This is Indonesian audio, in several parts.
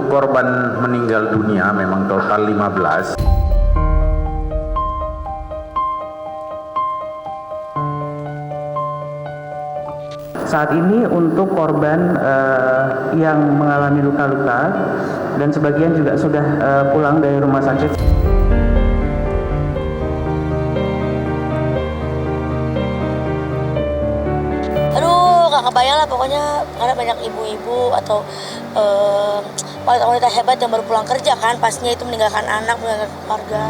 Untuk korban meninggal dunia memang total 15. Saat ini untuk korban yang mengalami luka-luka dan sebagian juga sudah pulang dari rumah sakit. Aduh, gak kebayang lah pokoknya, karena banyak ibu-ibu atau wanita-wanita hebat yang baru pulang kerja kan, pastinya itu meninggalkan anak, meninggalkan keluarga.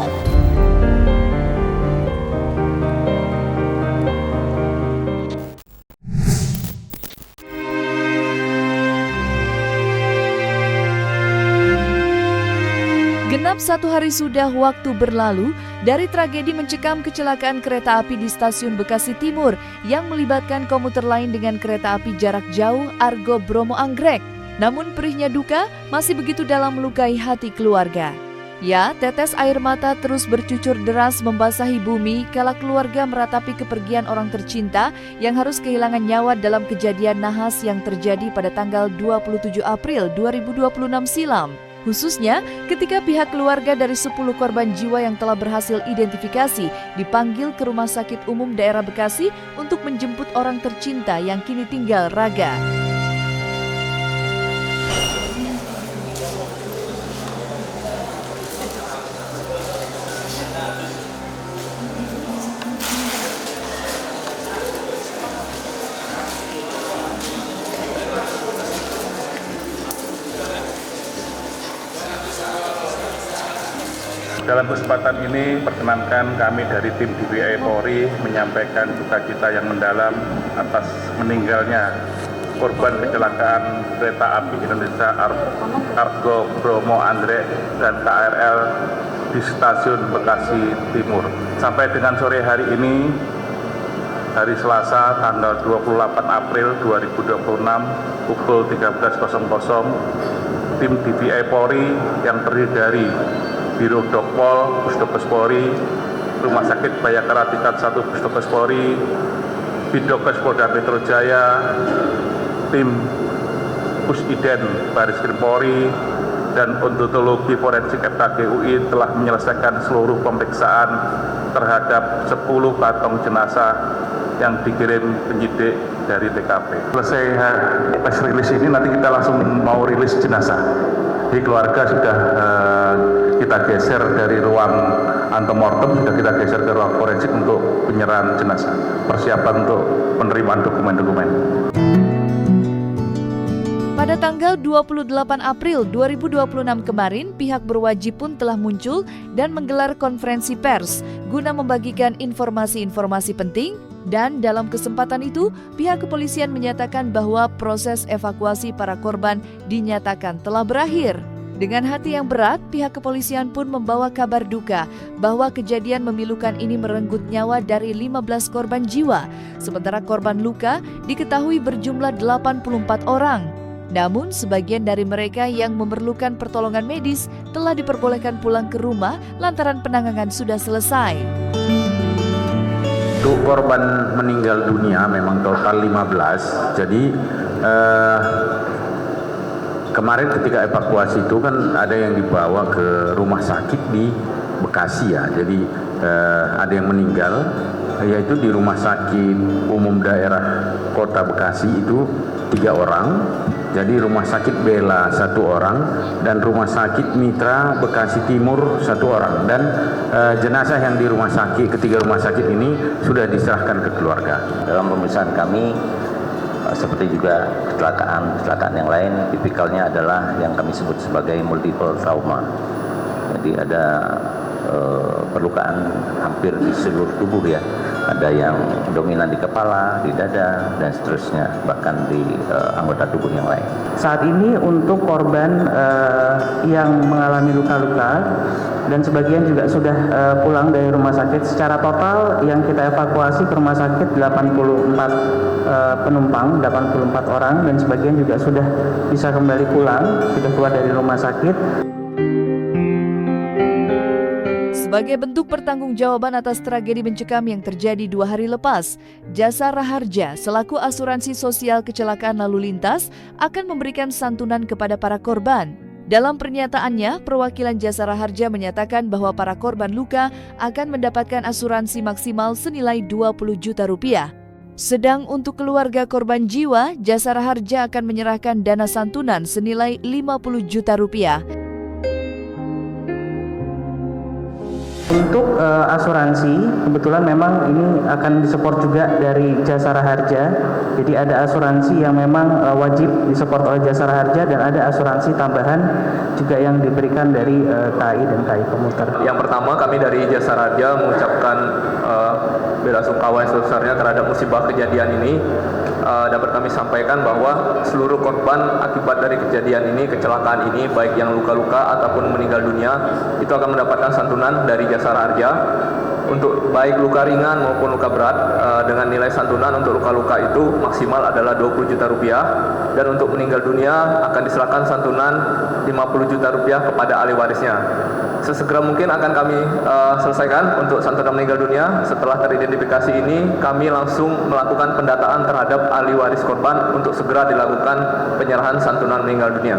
Genap 1 hari sudah waktu berlalu dari tragedi mencekam kecelakaan kereta api di stasiun Bekasi Timur yang melibatkan komuter lain dengan kereta api jarak jauh Argo Bromo Anggrek. Namun perihnya duka masih begitu dalam melukai hati keluarga. Ya, tetes air mata terus bercucur deras membasahi bumi kala keluarga meratapi kepergian orang tercinta yang harus kehilangan nyawa dalam kejadian nahas yang terjadi pada tanggal 27 April 2026 silam. Khususnya ketika pihak keluarga dari 10 korban jiwa yang telah berhasil identifikasi dipanggil ke Rumah Sakit Umum Daerah Bekasi untuk menjemput orang tercinta yang kini tinggal raga. Dalam kesempatan ini, perkenankan kami dari tim DPI Polri menyampaikan duka cita yang mendalam atas meninggalnya korban kecelakaan kereta api Indonesia Argo Bromo Anggrek dan KRL di stasiun Bekasi Timur. Sampai dengan sore hari ini, hari Selasa tanggal 28 April 2026 pukul 13.00, tim DPI Polri yang terdiri dari Biro Dokpol, Pusdokes Polri, Rumah Sakit Bayangkara Tingkat 1 Pusdokes Polri, Bidokes Polda Metro Jaya, tim Pusiden Baris Krim Polri, dan Odontologi Forensik FKG UI telah menyelesaikan seluruh pemeriksaan terhadap 10 kantong jenazah yang dikirim penyidik dari TKP. Selesai press release ini nanti kita langsung mau rilis jenazah. Jadi keluarga sudah kita geser dari ruang antemortem, sudah kita geser ke ruang forensik untuk penyerahan jenazah. Persiapan untuk penerimaan dokumen-dokumen. Pada tanggal 28 April 2026 kemarin, pihak berwajib pun telah muncul dan menggelar konferensi pers guna membagikan informasi-informasi penting. Dan dalam kesempatan itu, pihak kepolisian menyatakan bahwa proses evakuasi para korban dinyatakan telah berakhir. Dengan hati yang berat, pihak kepolisian pun membawa kabar duka bahwa kejadian memilukan ini merenggut nyawa dari 15 korban jiwa, sementara korban luka diketahui berjumlah 84 orang. Namun, sebagian dari mereka yang memerlukan pertolongan medis telah diperbolehkan pulang ke rumah lantaran penanganan sudah selesai. Untuk korban meninggal dunia memang total 15. Jadi kemarin ketika evakuasi itu kan ada yang dibawa ke rumah sakit di Bekasi ya. Jadi ada yang meninggal, yaitu di Rumah Sakit Umum Daerah Kota Bekasi itu 3 orang. Jadi Rumah Sakit Bela 1 orang dan Rumah Sakit Mitra Bekasi Timur 1 orang. Dan jenazah yang di rumah sakit, ketiga rumah sakit ini sudah diserahkan ke keluarga. Dalam pemeriksaan kami, seperti juga kecelakaan yang lain, tipikalnya adalah yang kami sebut sebagai multiple trauma. Jadi ada perlukaan hampir di seluruh tubuh ya. Ada yang dominan di kepala, di dada, dan seterusnya, bahkan di anggota tubuh yang lain. Saat ini untuk korban yang mengalami luka-luka dan sebagian juga sudah pulang dari rumah sakit, secara total yang kita evakuasi ke rumah sakit 84 penumpang, 84 orang, dan sebagian juga sudah bisa kembali pulang, sudah keluar dari rumah sakit. Sebagai bentuk pertanggungjawaban atas tragedi mencekam yang terjadi 2 hari lepas, Jasa Raharja selaku asuransi sosial kecelakaan lalu lintas akan memberikan santunan kepada para korban. Dalam pernyataannya, perwakilan Jasara Harja menyatakan bahwa para korban luka akan mendapatkan asuransi maksimal senilai 20 juta rupiah. Sedang untuk keluarga korban jiwa, Jasara Harja akan menyerahkan dana santunan senilai 50 juta rupiah. Untuk asuransi, kebetulan memang ini akan disupport juga dari Jasara Harja. Jadi ada asuransi yang memang wajib disupport oleh Jasara Harja dan ada asuransi tambahan juga yang diberikan dari KAI dan KAI Komuter. Yang pertama, kami dari Jasara Harja mengucapkan belasungkawa yang sebesarnya terhadap musibah kejadian ini. Dapat kami sampaikan bahwa seluruh korban akibat dari kejadian ini, kecelakaan ini, baik yang luka-luka ataupun meninggal dunia, itu akan mendapatkan santunan dari Jasara Harja untuk baik luka ringan maupun luka berat, dengan nilai santunan untuk luka-luka itu maksimal adalah 20 juta rupiah, dan untuk meninggal dunia akan diserahkan santunan 50 juta rupiah kepada ahli warisnya. Sesegera mungkin akan kami selesaikan untuk santunan meninggal dunia. Setelah teridentifikasi ini, kami langsung melakukan pendataan terhadap ahli waris korban untuk segera dilakukan penyerahan santunan meninggal dunia.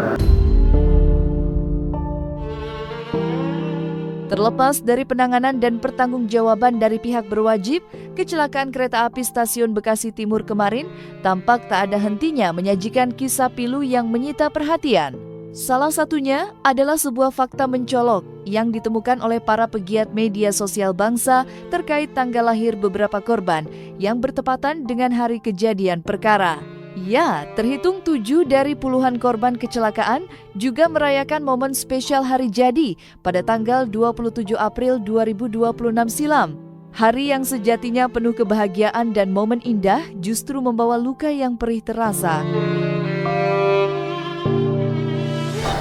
Terlepas dari penanganan dan pertanggungjawaban dari pihak berwajib, kecelakaan kereta api stasiun Bekasi Timur kemarin tampak tak ada hentinya menyajikan kisah pilu yang menyita perhatian. Salah satunya adalah sebuah fakta mencolok yang ditemukan oleh para pegiat media sosial bangsa terkait tanggal lahir beberapa korban yang bertepatan dengan hari kejadian perkara. Ya, terhitung 7 dari puluhan korban kecelakaan juga merayakan momen spesial hari jadi pada tanggal 27 April 2026 silam. Hari yang sejatinya penuh kebahagiaan dan momen indah justru membawa luka yang perih terasa.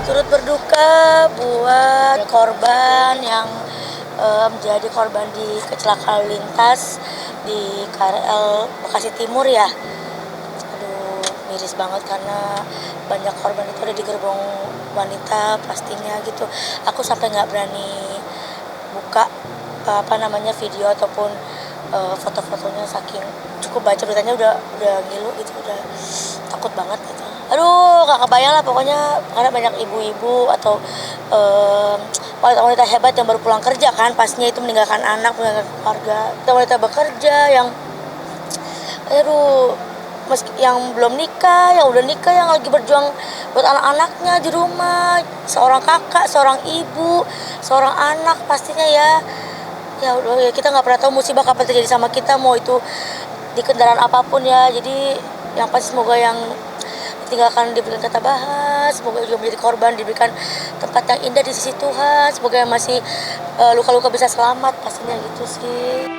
Turut berduka buat korban yang menjadi korban di kecelakaan lalu lintas di KRL Bekasi Timur ya. Aduh, miris banget karena banyak korban itu ada di gerbong wanita pastinya gitu. Aku sampai nggak berani buka video ataupun foto-fotonya, saking cukup baca beritanya udah ngilu gitu, udah takut banget gitu. Aduh, gak kebayang lah pokoknya, karena banyak ibu-ibu atau wanita-wanita hebat yang baru pulang kerja kan, pastinya itu meninggalkan anak, meninggalkan keluarga. Wanita bekerja yang meski yang belum nikah, yang udah nikah, yang lagi berjuang buat anak-anaknya di rumah, seorang kakak, seorang ibu, seorang anak pastinya ya kita nggak pernah tahu musibah kapan terjadi sama kita, mau itu di kendaraan apapun ya. Jadi yang pasti semoga yang ditinggalkan diberikan ketabahan, semoga juga menjadi korban diberikan tempat yang indah di sisi Tuhan, semoga yang masih luka-luka bisa selamat, pastinya gitu sih.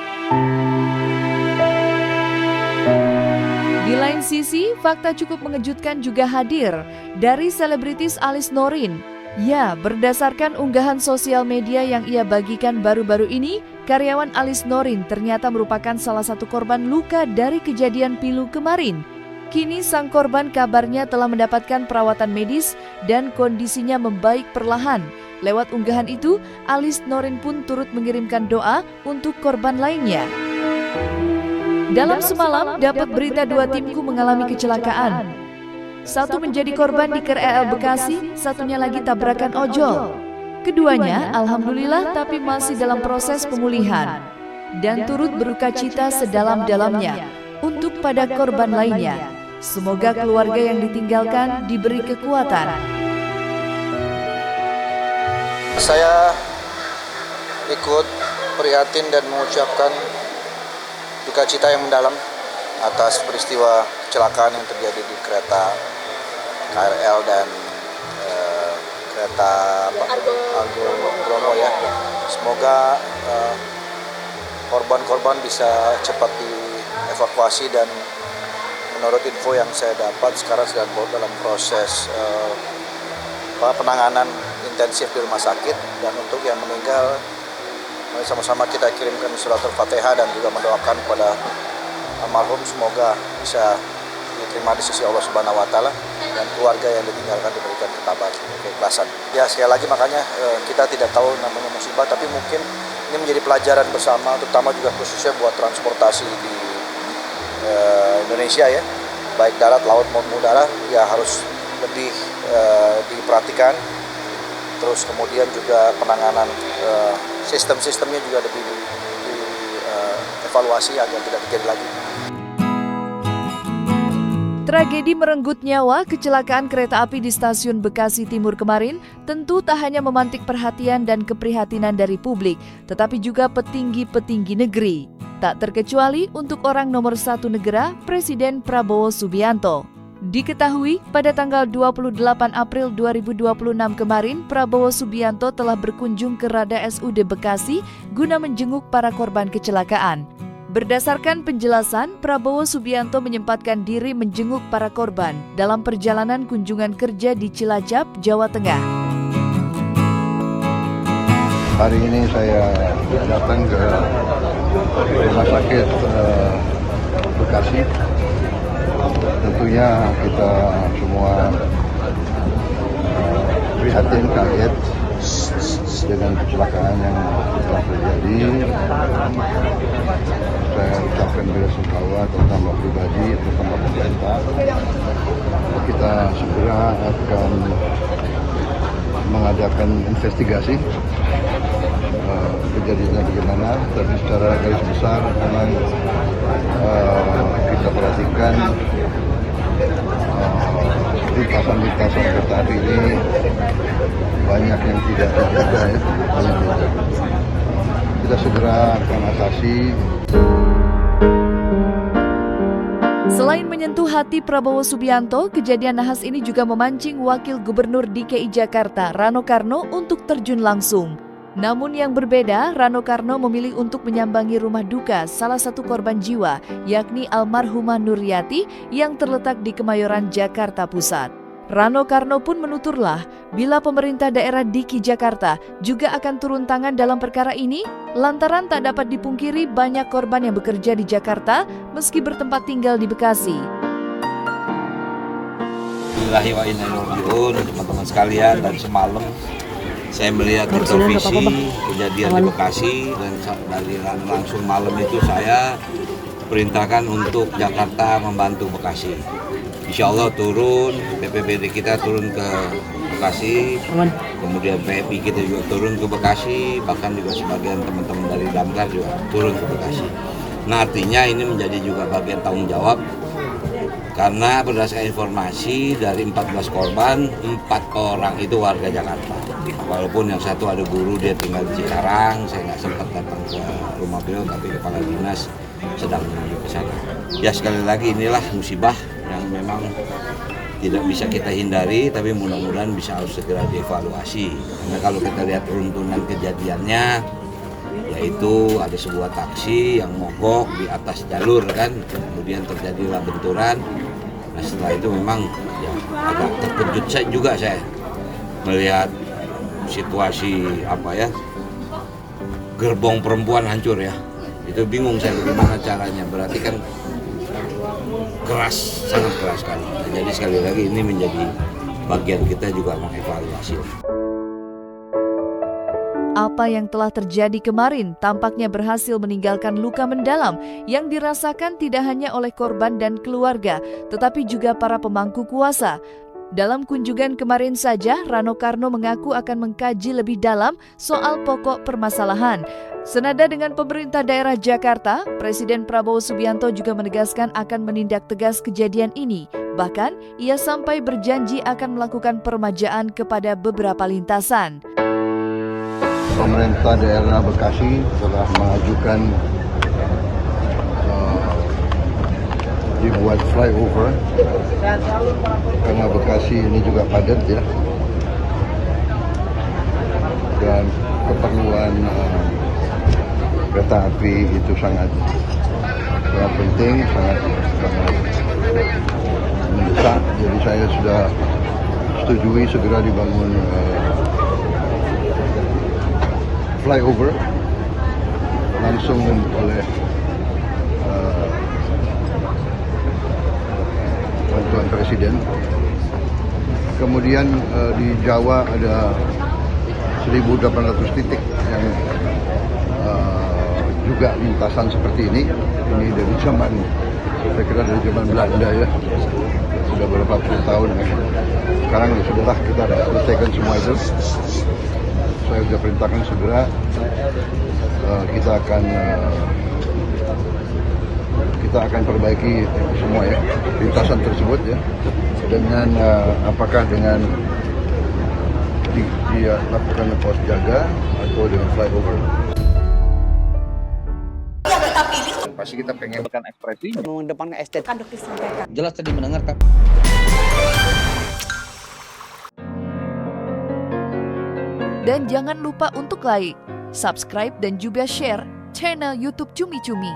Di lain sisi, fakta cukup mengejutkan juga hadir dari selebritis Alice Norin. Ya, berdasarkan unggahan sosial media yang ia bagikan baru-baru ini, karyawan Alice Norin ternyata merupakan salah satu korban luka dari kejadian pilu kemarin. Kini sang korban kabarnya telah mendapatkan perawatan medis dan kondisinya membaik perlahan. Lewat unggahan itu, Alice Norin pun turut mengirimkan doa untuk korban lainnya. Dalam semalam, dapat berita 2 timku mengalami kecelakaan. Satu menjadi korban di KRL Bekasi, satunya lagi tabrakan ojol. Keduanya, alhamdulillah, tapi masih dalam proses pemulihan. Dan turut berduka cita sedalam-dalamnya untuk pada korban lainnya. Semoga keluarga yang ditinggalkan diberi kekuatan. Saya ikut prihatin dan mengucapkan duka cita yang mendalam atas peristiwa kecelakaan yang terjadi di kereta KRL dan kereta Argo Bromo ya. Semoga korban-korban bisa cepat dievakuasi, dan menurut info yang saya dapat sekarang sedang dalam proses penanganan intensif di rumah sakit. Dan untuk yang meninggal, mari sama-sama kita kirimkan surat Al-Fatihah dan juga mendoakan kepada almarhum, semoga bisa diterima di sisi Allah Subhanahu wa taala, dan keluarga yang ditinggalkan diberikan ketabahan, keikhlasan. Ya, sekali lagi makanya kita tidak tahu namanya musibah, tapi mungkin ini menjadi pelajaran bersama, terutama juga khususnya buat transportasi di Indonesia ya, baik darat, laut maupun udara, ya harus lebih diperhatikan terus kemudian juga penanganan sistem-sistemnya juga lebih dievaluasi agar tidak terjadi lagi. Tragedi merenggut nyawa kecelakaan kereta api di stasiun Bekasi Timur kemarin tentu tak hanya memantik perhatian dan keprihatinan dari publik, tetapi juga petinggi-petinggi negeri. Tak terkecuali untuk orang nomor 1 negara, Presiden Prabowo Subianto. Diketahui pada tanggal 28 April 2026 kemarin, Prabowo Subianto telah berkunjung ke RSUD Bekasi guna menjenguk para korban kecelakaan. Berdasarkan penjelasan, Prabowo Subianto menyempatkan diri menjenguk para korban dalam perjalanan kunjungan kerja di Cilacap, Jawa Tengah. Hari ini saya datang ke Rumah Sakit Bekasi. Tentunya kita semua prihatin, kaget dengan kecelakaan yang telah terjadi. Saya ucapkan belasungkawa terutama pribadi, terutama pemerintah. Kita segera akan mengadakan investigasi kejadiannya bagaimana, tapi secara garis besar memang kita perhatikan lintasan-lintasan kereta api ini banyak yang tidak terjaga ya, kita segera akan atasi. Selain menyentuh hati Prabowo Subianto, kejadian nahas ini juga memancing Wakil Gubernur DKI Jakarta, Rano Karno, untuk terjun langsung. Namun yang berbeda, Rano Karno memilih untuk menyambangi rumah duka salah satu korban jiwa, yakni almarhumah Nuryati yang terletak di Kemayoran, Jakarta Pusat. Rano Karno pun menuturlah, bila pemerintah daerah DKI Jakarta juga akan turun tangan dalam perkara ini, lantaran tak dapat dipungkiri banyak korban yang bekerja di Jakarta meski bertempat tinggal di Bekasi. Billahi wa inna ilaihi raji'un, teman-teman sekalian, dan semalam saya melihat di televisi kejadian di Bekasi dan dari langsung malam itu saya perintahkan untuk Jakarta membantu Bekasi. Insya Allah turun, BPBD kita turun ke Bekasi, kemudian PMI kita juga turun ke Bekasi, bahkan juga sebagian teman-teman dari Damkar juga turun ke Bekasi. Nah, artinya ini menjadi juga bagian tanggung jawab, karena berdasarkan informasi dari 14 korban, 4 orang itu warga Jakarta. Walaupun yang satu ada guru, dia tinggal di Cikarang, saya nggak sempat datang ke rumah beliau, tapi kepala dinas sedang menuju ke sana. Ya sekali lagi inilah musibah yang memang tidak bisa kita hindari, tapi mudah-mudahan bisa harus segera dievaluasi. Karena kalau kita lihat runtunan kejadiannya, yaitu ada sebuah taksi yang mogok di atas jalur kan, kemudian terjadilah benturan. Nah setelah itu memang ya, agak terkejut saya melihat situasi gerbong perempuan hancur ya. Itu bingung saya bagaimana caranya, berarti kan keras, sangat keras sekali. Nah, jadi sekali lagi ini menjadi bagian kita juga mengevaluasi. Apa yang telah terjadi kemarin tampaknya berhasil meninggalkan luka mendalam yang dirasakan tidak hanya oleh korban dan keluarga, tetapi juga para pemangku kuasa. Dalam kunjungan kemarin saja, Rano Karno mengaku akan mengkaji lebih dalam soal pokok permasalahan. Senada dengan pemerintah daerah Jakarta, Presiden Prabowo Subianto juga menegaskan akan menindak tegas kejadian ini. Bahkan, ia sampai berjanji akan melakukan peremajaan kepada beberapa lintasan. Pemerintah daerah Bekasi telah mengajukan dibuat flyover karena Bekasi ini juga padat ya, dan keperluan kereta api itu sangat penting, sangat mendesak. Jadi saya sudah setujui segera dibangun flyover langsung oleh bantuan Presiden. Kemudian di Jawa ada 1.800 titik yang juga lintasan seperti ini. Ini dari zaman saya kira dari zaman Belanda ya, sudah berapa puluh tahun ya. Sekarang sudahlah, kita ada selesaikan semua itu. Saya sudah perintahkan segera kita akan perbaiki semua ya, lintasan tersebut ya, dengan apakah dengan dia lakukan pos jaga atau dengan flyover. Pasti kita pengen ekspresi mengedepankan estetika. Jelas tadi mendengarkan. Dan jangan lupa untuk like, subscribe dan juga share channel YouTube Cumi Cumi.